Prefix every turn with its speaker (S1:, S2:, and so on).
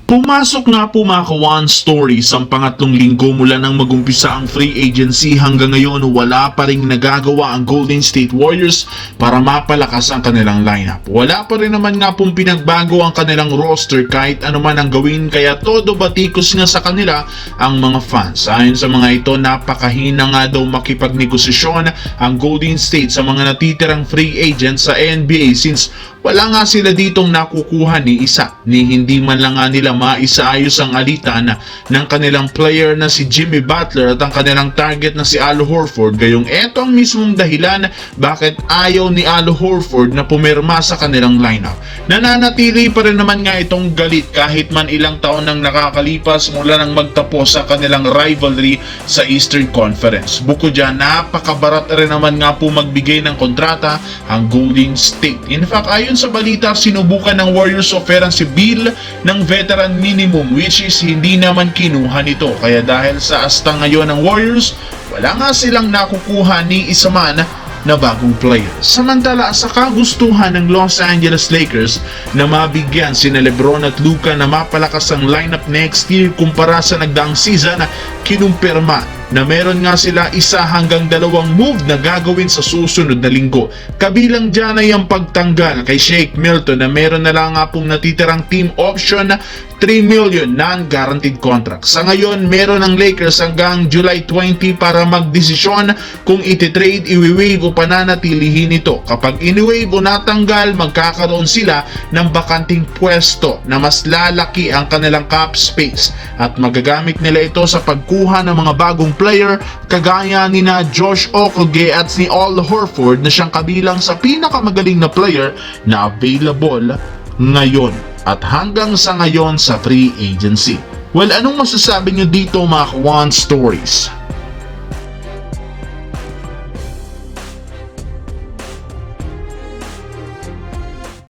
S1: Pumasok nga po mga ka-One Stories ang pangatlong linggo mula nang magumpisa ang free agency. Hanggang ngayon wala pa rin nagagawa ang Golden State Warriors para mapalakas ang kanilang lineup. Wala pa rin naman nga pong pinagbago ang kanilang roster kahit anuman ang gawin, kaya todo batikos nga sa kanila ang mga fans. Ayon sa mga ito, napakahina nga daw makipagnegosasyon ang Golden State sa mga natitirang free agents sa NBA since wala nga sila ditong nakukuha ni isa, ni hindi man lang nga nila maisaayos ang alitan ng kanilang player na si Jimmy Butler at ang kanilang target na si Al Horford. Gayong eto ang mismong dahilan bakit ayaw ni Al Horford na pumirma sa kanilang lineup. Nananatili pa rin naman nga itong galit kahit man ilang taon nang nakakalipas mula nang magtapos ang kanilang rivalry sa Eastern Conference. Bukod dyan, napakabarat rin naman nga po magbigay ng kontrata ang Golden State. In fact, ayon sa balita, sinubukan ng Warriors offeran si Bill ng veteran minimum, which is hindi naman kinuha nito. Kaya dahil sa asta ngayon ng Warriors, wala nga silang nakukuha ni isa man na bagong player. Samantala, sa kagustuhan ng Los Angeles Lakers na mabigyan sina LeBron at Luka na mapalakas ang lineup next year kumpara sa nagdaang season, kinumpirma na meron nga sila 1 hanggang 2 move na gagawin sa susunod na linggo. Kabilang dyan ay ang pagtanggal kay Shake Milton na meron na lang nga pong natitirang team option na $3 million non-guaranteed contract. Sa ngayon, meron ang Lakers hanggang July 20 para magdesisyon kung iti-trade, i-waive o pananatilihin ito. Kapag ini-waive o natanggal, magkakaroon sila ng bakanting pwesto na mas lalaki ang kanilang cap space at magagamit nila ito sa pagkuha ng mga bagong player kagaya ni na Josh Okogie at ni Al Horford na siyang kabilang sa pinakamagaling na player na available ngayon at hanggang sa ngayon sa free agency. Well, anong masasabi nyo dito mga One Stories?